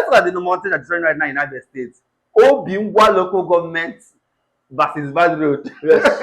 look at the mountain that's running right now in Abia State. Obingwa local government versus Bad Road. Yes.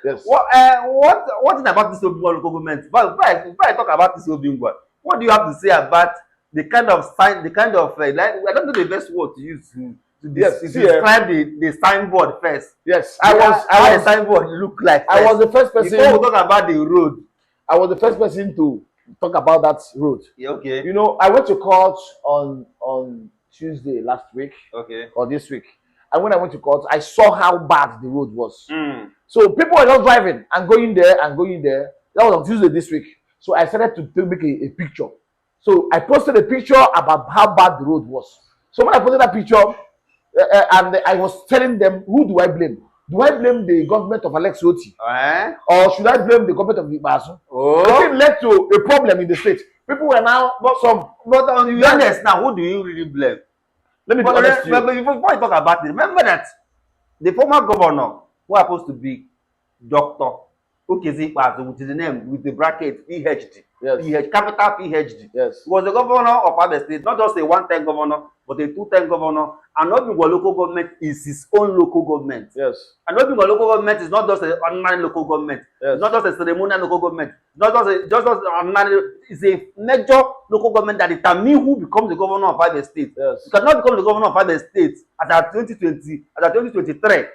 Yes. What is about this Obingwa local government? But before I talk about this Obingwa, what do you have to say about the kind of sign, the kind of like I don't know the best word to use to describe the signboard first. Yes, the signboard look like. I was the first person. Before we talk about the road, I was the first person to talk about that road. Yeah, okay. You know, I went to court on Tuesday last week. Okay. Or this week. And when I went to court, I saw how bad the road was. So people were just driving and going there and going there. That was on Tuesday this week. So I started to make a picture. So I posted a picture about how bad the road was. So when I posted that picture, and I was telling them, who do I blame? Do I blame the government of Alex Otti? Or should I blame the government of Ikpeazu? It led to a problem in the state. People were now, but on the honest now, who do you really blame? Let me be honest before you talk about it, remember that the former governor, who happens to be Dr. Ikpeazu, which is the name with the bracket PhD, yes. Capital PhD, yes, was the governor of Abia State, not just a one-time governor, but a two-time governor. And Obingwa local government is his own local government. Yes. And Obingwa local government is not just an ordinary local government. Yes. It's not just a ceremonial local government. It's not just an ordinary. It's a major local government that determines who becomes the governor of Abia State. Yes. You cannot become the governor of Abia State at 2023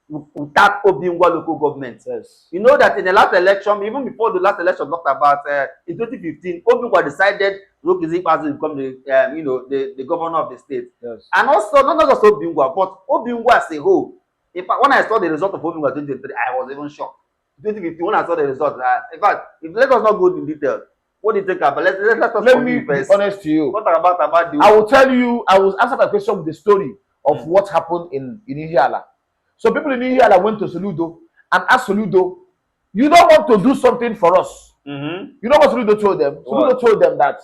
without Obingwa local government. Yes. You know that in the last election, even before the last election talked about in 2015, Obingwa decided Ikpeazu to become the governor of the state. Yes. And also not just Obingwa, but Obingwa as a whole. In fact, when I saw the result of Obingwa 2023, I was even shocked. 2015, when I saw the result, in fact, let us not go into detail. What do you think about? Let me be honest to you. What about the? I will tell you. I will answer my question with the story of what happened in Ihiala. So people in Ihiala went to Soludo and asked Soludo, "You don't want to do something for us?" You know what Soludo told them? Soludo told them that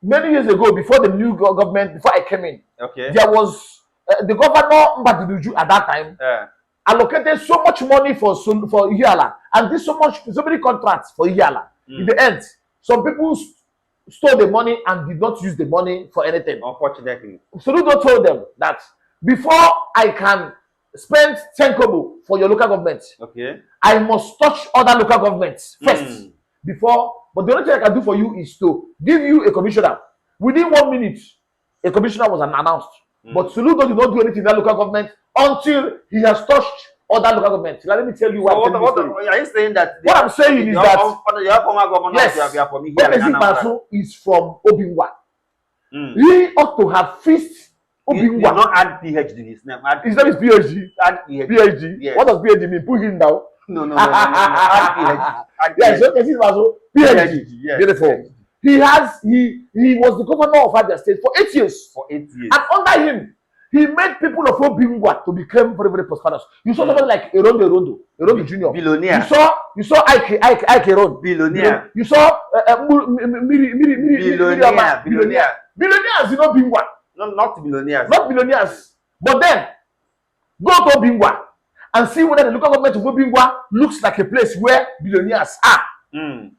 many years ago, before the new government, before I came in, there was the governor Mbadiduju at that time allocated so much money for Ihiala and did so many contracts for Ihiala. In the end, some people stole the money and did not use the money for anything. Unfortunately, Soludo told them that before I can spend 10 kobo for your local government, I must touch other local governments first before. But the only thing I can do for you is to give you a commissioner. Within 1 minute, a commissioner was announced. But Soludo did not do anything in that local government until he has touched other local governments. Let me tell you why. Are you saying that? What I'm saying is that your former governor, yes, Ikpeazu is from Obingwa. He ought to have fixed Obingwa. You not add PhD in his name. His name is PhD. Add PhD. PhD. Yes. What does PhD mean? Put him down. No. Add PhD. Yes, PhD. Yes. Beautiful. He was the governor of Abia State for 8 years. And under him, he made people of Obingwa to become very, very prosperous. You saw somebody like Erondo Jr. Billionaire. You saw Ike Eron. Billionaire. You saw Billionaire. Billionaires in Obingwa. No, not billionaires. Not billionaires. But then, go to Obingwa and see whether the local government of Obingwa looks like a place where billionaires are.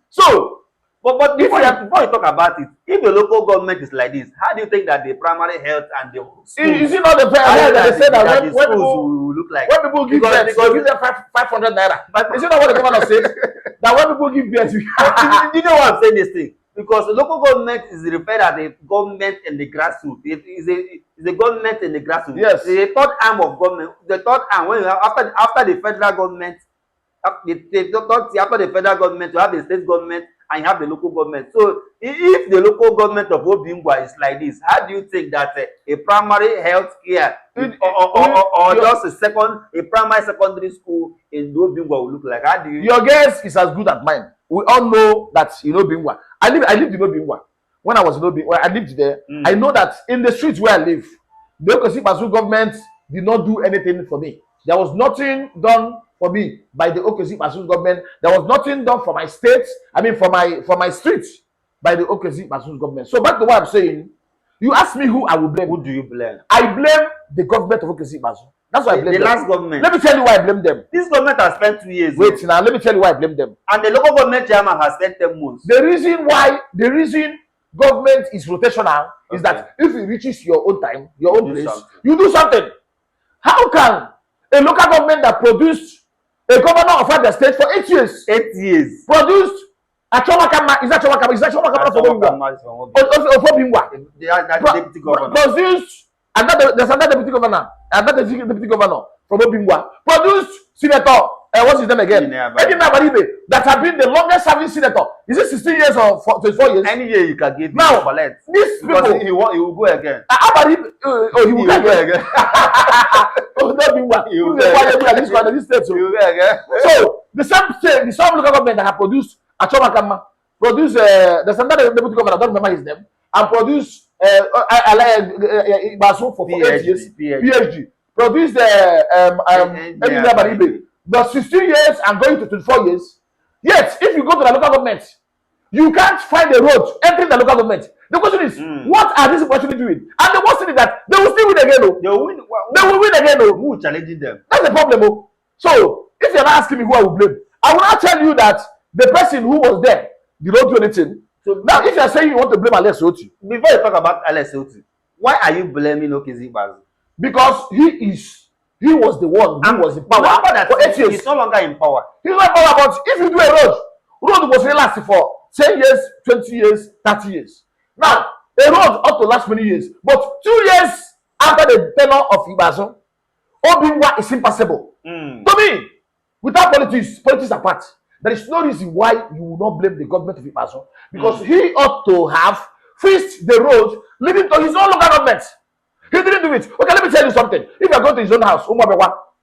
So, but before you talk about it, if the local government is like this, how do you think that the primary health and the schools, is it not the fair that they say that when people will look like? When people give birth, they give them 500 naira. But is it not what the governor said? That when people give birth, you know why I'm saying this thing? Because the local government is referred as the government and the grassroots. It is a government and the grassroots. Yes. It's a third arm of government. The third arm, when you have, after the federal government, after the federal government, you have the state government and you have the local government. So if the local government of Obingwa is like this, how do you think that a primary health care or just a primary secondary school in Obingwa will look like? How do you? Your guess is as good as mine. We all know that in Obingwa. I lived in Obingwa. When I was in Obingwa, I lived there. I know that in the streets where I live, the Ikpeazu government did not do anything for me. There was nothing done for me by the Ikpeazu government. There was nothing done for my state. I mean, for my streets by the Ikpeazu government. So back to what I'm saying. You ask me who I will blame. Who do you blame? I blame the government of Ikpeazu. That's why I blame them. The last government. Let me tell you why I blame them. This government has spent 2 years. Wait now, let me tell you why I blame them. And the local government chairman has spent 10 months. The reason government is rotational is that if it reaches your own time, your own place, something. you do something. How can a local government that produced a governor of the state for 8 years, 8 years, produced a Chomakama, is that Chomakama from Obingwa? That's the deputy governor. Produced there's another deputy governor, from Obingwa, produced senator, what's his name again? That have been the longest serving senator. Is it 16 years or 24 years? Any year you can give now, collect. These people, he will go again. He will go again. Oh, he will go again. So the same local government that have produced Achomakama, produced there's another deputy governor, I don't remember his name, and produced Ikpeazu for 8 years, PhD. Produced the 16 years and going to 24 years. Yet, if you go to the local government, you can't find a road entering the local government. The question is, what are these people actually doing? And the worst thing is that they will still win again. They will win. They will win again. Who will challenge them? That's the problem. So, if you're not asking me who I will blame, I will not tell you that the person who was there did not do anything. So now, if you're saying you want to blame Alex Otti, before you talk about Alex Otti, why are you blaming Ikpeazu? Because he was the one who was in power for 8 years. He's no longer in power. He's not in power, but if you do a road was really lasting for 10 years, 20 years, 30 years. Now, a road ought to last many years, but 2 years after the tenure of Ikpeazu, Obingwa is impassable. To me, without politics apart, there is no reason why you will not blame the government of Ikpeazu, because he ought to have fixed the road leading to his own local government. He didn't do it. Okay, let me tell you something. If you go to his own house,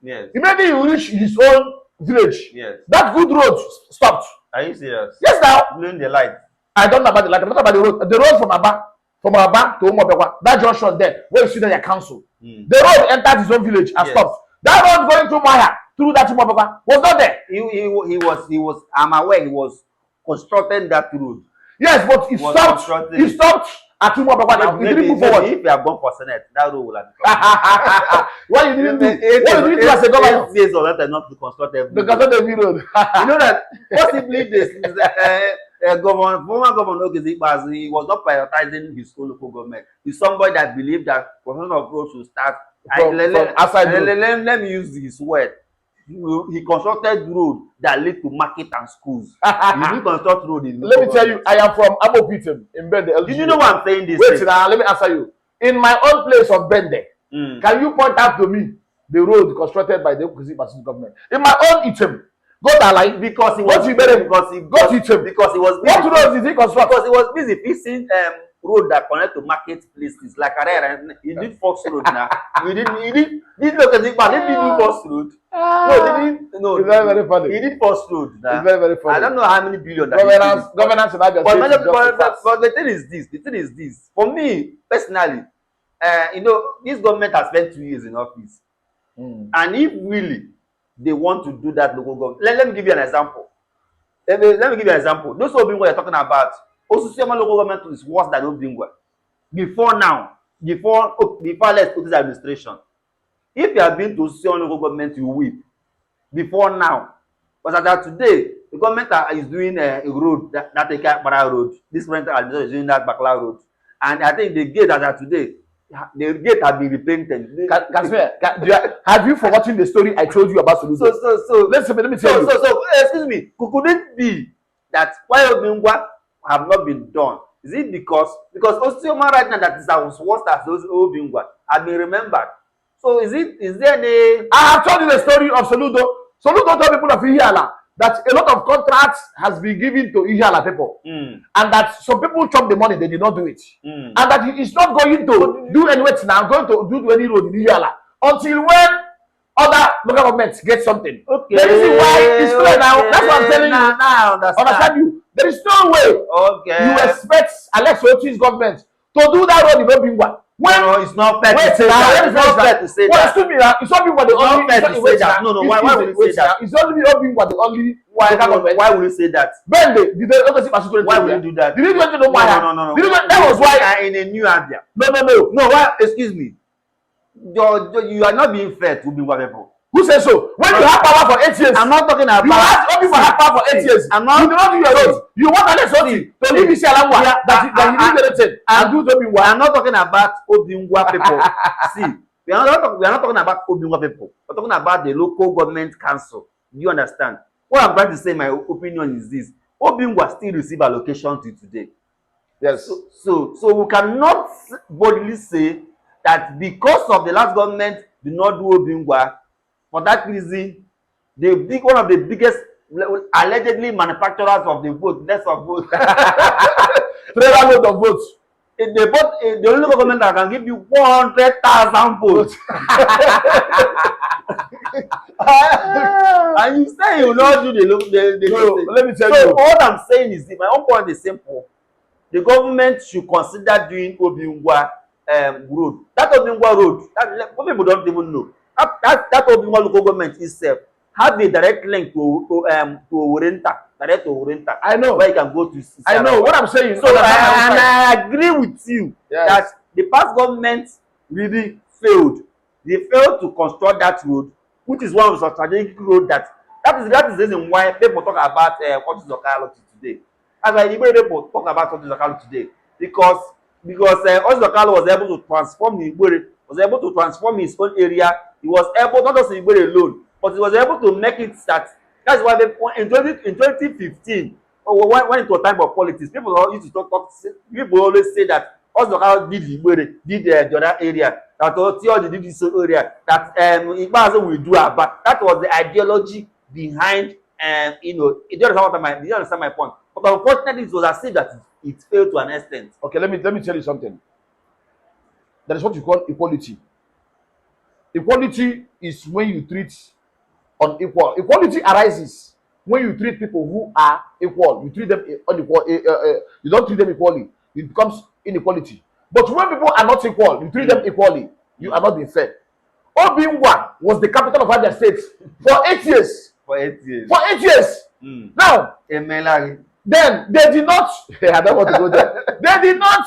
yes, immediately you reach his own village, yes, that good road stopped. Are you serious? Yes, now. Blowing the light. I don't know about the light. I'm not about the road. The road from Aba to Umuabewa, that junction there, where you see that council. The road entered his own village and stopped. That road going through Maya, through that Umuabewa, was not there. He was. I'm aware he was constructing that road. Yes, but he stopped. He stopped at Umuabewa now. He didn't move forward. If you are born for Senate, that road will have become. Why you didn't do? What you didn't do as a governor? 8 years or that not to construct every because of the road. You know that possibly this former governor Ikpeazu, he was not prioritizing his own local government. He's somebody that believed that construction of roads should start. Let me use his word. He constructed road that lead to market and schools. He didn't construct road in. Let me tell you, I am from Abopitem in Bende. Did you know why I'm saying this? Wait, now let me answer you. In my own place of Bende, can you point out to me the road constructed by the Ikpeazu government? In my own Item, go that line because he was because he was busy. What road did he construct? Because he was busy fixing road that connect to marketplaces like Arera. He did Fox Road now. He did Fox Road. No, it's very, very funny. He did Fox Road now. It's very, very funny. I don't know how many billion that governance in Abia but the thing is this. For me, personally, this government has spent 2 years in office. And if really they want to do that local government, let me give you an example. Let me give you an example. Those Obingwa you're talking about, Osusiyama local government is worse than Obingwa. Before let's put this administration. If you have been to Osusiyama local government, you weep. Before now. But as of today, the government is doing a road, that Ikpeazu road. This rental administration is doing that Bakla road. And I think the gate as of today, the gate has been repainted. Have you forgotten the story I told you about Soludo? So let me tell you. So excuse me, could it be that why Obingwa have not been done? Is it because Ostioma right now that is as worse as those Obingwa have been remembered? So is there any? I have told you the story of Soludo. Soludo told people of Ihiala that a lot of contracts has been given to Ihiala people, and that some people chop the money, they did not do it, and that he is not going to do anything now, going to do any road in Ihiala until when other local governments get something. Okay. The reason why it's clear now. That's what I'm telling you. Now understand you. There is no way. Okay. You expect Alex Otti's government to do that road in Obingwa. No, it's not fair to say that. It's not fair to say that. Excuse me, it's Obingwa the only. It's not fair to say that. No, why would you say that? It's only Obingwa the only. Why would you say that? Bende, did they why would you do that? Did you go to the Maya? No. That was why in a new Abia. No. No, why? Excuse me. You are not being fair to Obingwa people. Who says so? When you have power for 8 years, I'm not talking about. You ask Obingwa have power for 8 years. I'm not. You do not do your road. You want Alex Otti to leave Isi Alangwa that he didn't get it and do to Obingwa. I'm not talking about Obingwa people. See, we are not talking about Obingwa people. We're talking about the local government council. Do you understand? What I'm trying to say, my opinion is this: Obingwa still receive allocation till today. Yes. So we cannot boldly say that because of the last government did not do Obingwa, for that reason, one of the biggest allegedly manufacturers of the vote, less of votes, trailer load of votes. The only government that can give you 100,000 votes. And you say you will not do the No, let me tell you. So what I'm saying is, my own point is simple. The government should consider doing Obingwa road. That Obingwa road, that people don't even know. That Obingwa local government itself have a direct link to Orenta, direct to Orenta. I know. Where you can go to see. I know what I'm saying. So I agree with you that the past government really failed. They failed to construct that road, which is one of the strategic road that is the reason why people talk about Otti today. That's why people talk about Otti today, because Otti was able to transform Igbere, was able to transform his own area. He was able not just in Igbere alone, but he was able to make it that. That's why in 2015, when it was time for politics, people used to talk. People always say that Otti did Igbere, did the other area. That Otti did this area. That Ikpeazu will do abia. That was the ideology behind. You know, you understand my point. But unfortunately, it was as if that it failed to an extent. Okay, let me tell you something. That is what you call equality. Equality is when you treat unequal. Equality arises when you treat people who are equal. You treat them unequal. You don't treat them equally. It becomes inequality. But when people are not equal, you treat them equally. You are not being fair. Obingwa was the capital of Abia State for 8 years. For 8 years. For 8 years. Now, then they did not. I don't want to go there. They did not.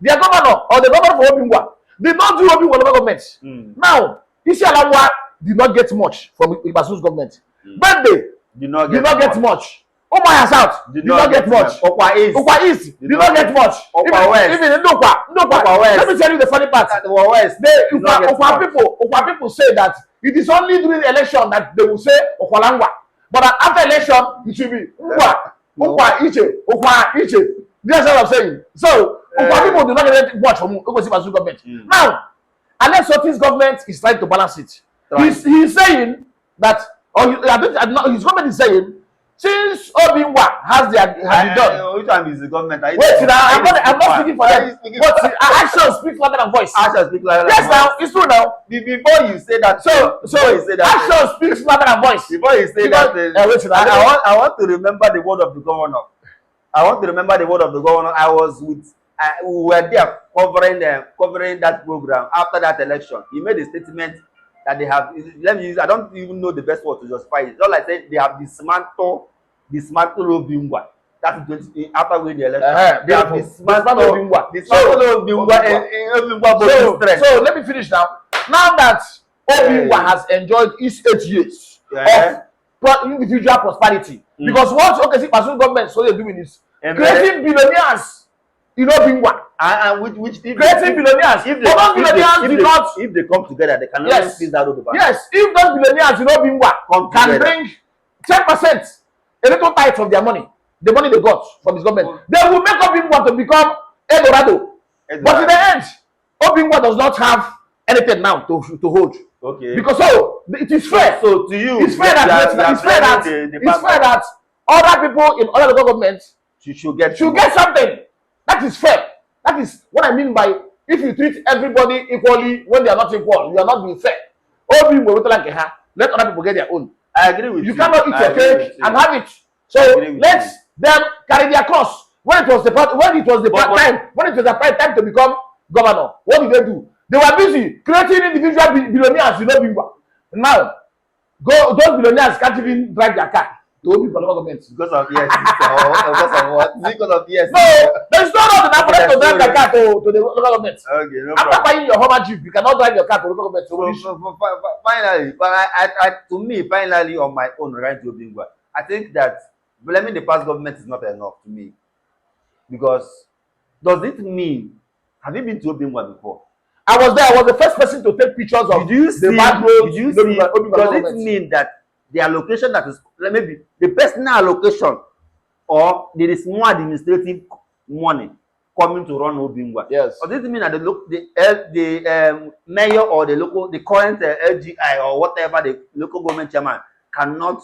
Their governor or the governor for Obingwa did not do Obingwa local government. Now, Isi Alangwa did not get much from Ikpeazu's government. Bende did not get much. Umaya South did not get much. Ukwa East did not get much. Even Ndokwa. Let me tell you the funny part. Ukwa people say that it is only during the election that they will say Okwalangwa. But after election, it should be Ukwa Iche. That's what I'm saying. So, Ukwa people do not get much from Ikpeazu government. Now, Alex Otti's government is trying to balance it. He's saying that, his government is saying, since Obingwa has been done. Which one is the government? Wait, I'm not speaking for them. But action speaks louder than voice. Action speaks louder than voice. Yes, now it's true now. Before you say that, action speaks louder than voice. Before you say that, I want to remember the word of the governor. I was with. We were there covering that program after that election. He made a statement that they have. Let me use. I don't even know the best word to justify it. All I said, they have dismantled Obingwa. That's after winning the election. They have dismantled Obingwa. So let me finish now. Now that Obingwa has enjoyed his 8 years of individual prosperity, because what Ikpeazu government so they're doing is creating billionaires. You know, Obingwa and which creating billionaires. If they come together, they can always seize that road. Yes, if those billionaires, you know, Obingwa can bring 10%, a little tithe of their money, the money they got from his government, they will make Obingwa to become Eldorado. But in the end, Obingwa does not have anything now to hold. Okay. Because it is fair. So to you, it's fair that other people in other local governments should get something. That is fair. That is what I mean by if you treat everybody equally when they are not equal, you are not being fair. Let other people get their own. I agree with you. You cannot eat your cake and have it. So let them carry their course. When it was the right time to become governor, what did they do? They were busy creating individual billionaires, you know, Bingwa. Now, those billionaires can't even drive their car. to Obingwa local government? Because of yes, because of what? Because of yes. No, there is no road enough for them to drive their car to the local government. Okay, no After problem. buying your Hummer Jeep, you cannot drive your car to local government. So, finally, but to me, finally, on my own, right to Obingwa, I think that blaming the past government is not enough to me. Because does it mean, have you been to Obingwa before? I was there. I was the first person to take pictures of the bad roads. Did you see? Does it mean that the allocation that is maybe the personal allocation or there is more administrative money coming to run Obingwa? Yes. Does it mean that the mayor or the current LGI or whatever the local government chairman cannot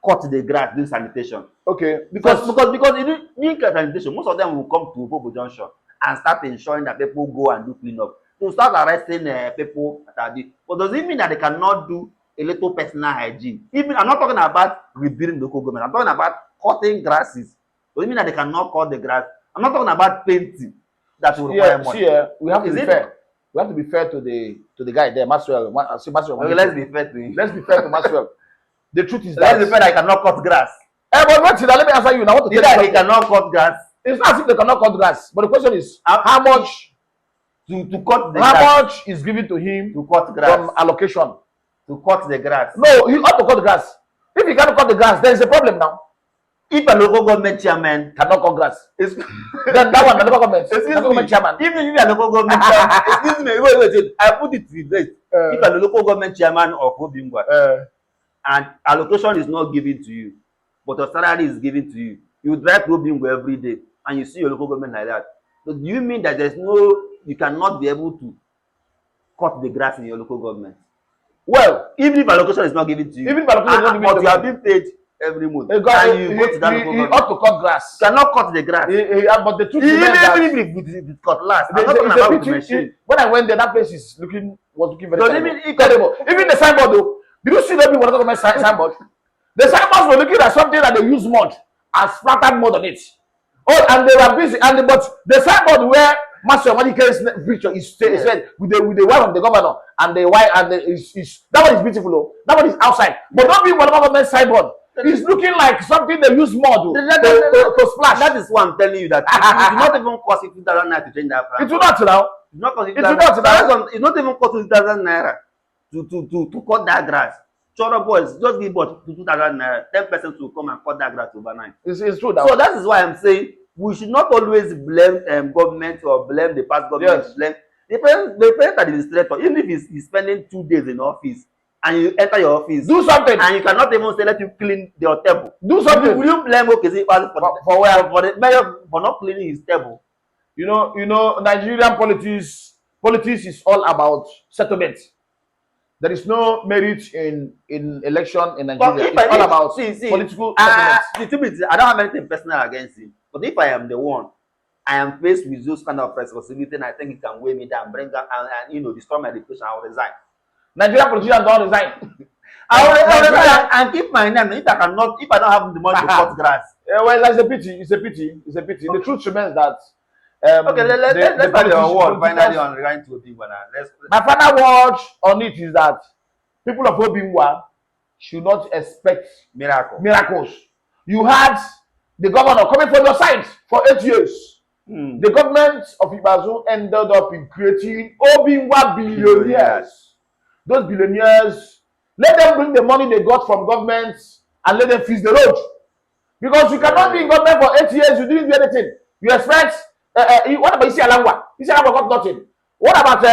cut the grass doing sanitation? Okay. Because in sanitation, most of them will come to Bobo Junction and start ensuring that people go and do cleanup. To start arresting people that are there. But does it mean that they cannot do a little personal hygiene? Even I'm not talking about rebuilding local government. I'm talking about cutting grasses. Does it mean that they cannot cut the grass? I'm not talking about painting. That will require money. We have to be fair. We have to be fair to the guy there, Maxwell. Okay, let's be fair to him. Let's be fair to Maxwell. The truth is let's be fair that he cannot cut grass. But wait, let me answer you now. I want to tell you, he cannot cut grass. It's not as if they cannot cut grass, but the question is how much to cut the how grass. much is given to him to cut grass from allocation to cut the grass? No, he ought to cut the grass. If he cannot cut the grass, there is a problem now. If a local government chairman cannot cut grass, then that one, the local government chairman. Even if a local government chairman, excuse me, wait, I put it to this. If a local government chairman of Obingwa and allocation is not given to you, but your salary is given to you, you drive to Obingwa every day and you see your local government like that. So do you mean that you cannot be able to cut the grass in your local government? Well, even if allocation is not given to you, even if allocation is not given to you, but you are being paid every month, and you go to that local government, ought to cut grass. You cannot cut the grass. But the truth is that even if it cut last, I'm not talking about the machine. When I went there, that place was looking very terrible. Even the signboard though, did you see that people talking about signboard? The signboards were looking at something that they use mud and splattered mud on it. Oh, and they were busy. But the signboard where Master Madike's picture is said with the wife of the governor and the wife and that one is beautiful. Though. That one is outside. But don't be one government signboard. It's looking like something they use mud to splash. That is what I'm telling you. That it will not even cost 50,000 naira to change that. It will not now. It's not cost 50,000 naira. It's not even cost 2,000 naira to cut that grass. Choro boys, just give about 2,000 naira. 10% will come and cut that grass overnight. It's true. Now. So that is why I'm saying we should not always blame government or blame the past government. Yes. Blame the present administrator. Even if he's spending 2 days in office and you enter your office, do something, and you cannot even say let you clean your table. Do something. Will you blame Ikpeazu for the mayor for not cleaning his table? You know, Nigerian politics is all about settlement. There is no merit in election in Nigeria. It's all about political settlement. The truth is, I don't have anything personal against him. But if I am the one, I am faced with those kind of responsibility, and I think it can weigh me down, bring down, and destroy my reputation. I will resign. Nigerian politicians don't resign. I will resign and keep my name. If I don't have the money to cut grass. Well, that's a pity. It's a pity. Okay. The truth remains that. Okay, let's find your word finally on regarding to Obingwa. My final word on it is that people of Obingwa should not expect miracles. You had the governor coming from your side for 8 years. The government of Ikpeazu ended up in creating Obingwa billionaires. Those billionaires, let them bring the money they got from government and let them fix the road. Because you cannot be in government for 8 years, you didn't do anything. You expect, what about Isialangwa? Isialangwa got nothing. What about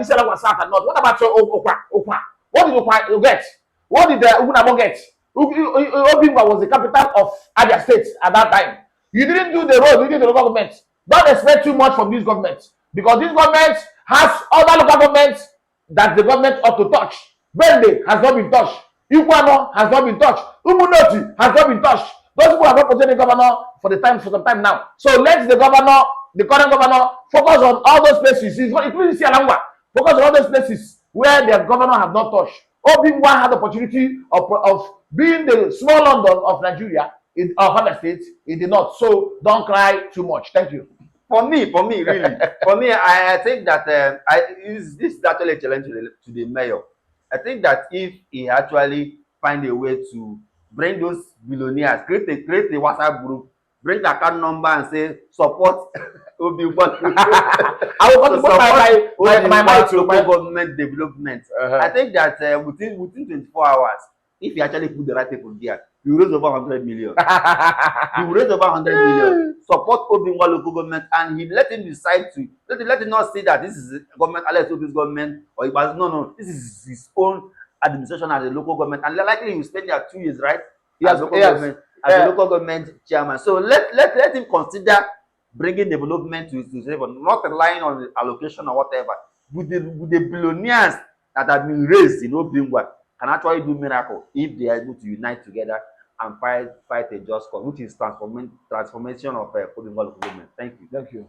Isialangwa South and North? What about Okwa? What did Okwa get? What did Ugunabo get? Obingwa was the capital of Abia State at that time. You didn't do the road, you did the local government. Don't expect too much from this government. Because this government has other local governments that the government ought to touch. Bende has not been touched. Ikpeazu has not been touched. Otti has not been touched. Those people have not presented the governor for some time now. So let the current governor, focus on all those places. Including Isialangwa. Focus on all those places where their governor have not touched. Obingwa had the opportunity of being the small London of Nigeria, of other states. It did not. So don't cry too much. Thank you. For me, really. For me, I think that this is actually a challenge to the mayor. I think that if he actually find a way to bring those billionaires, create a WhatsApp group, bring the account number and say support Obingwa I will to contribute my mind to local my. government development. I think that within 24 hours, if you actually put the right people there, you raise over 100 million. You raise over 100 million. Support Obingwa local government, and he let him decide to let him not say that this is government, Alex Obi's government, or no, this is his own administration as a local government, and likely he will spend there 2 years, right? Yes, As local yes. government, as a local government chairman. So let him consider bringing development to his level, not relying on the allocation or whatever. With the billionaires that have been raised in Obingwa can actually do miracle if they are able to unite together and fight a just cause, which is transformation of Obingwa local government. Thank you. Thank you.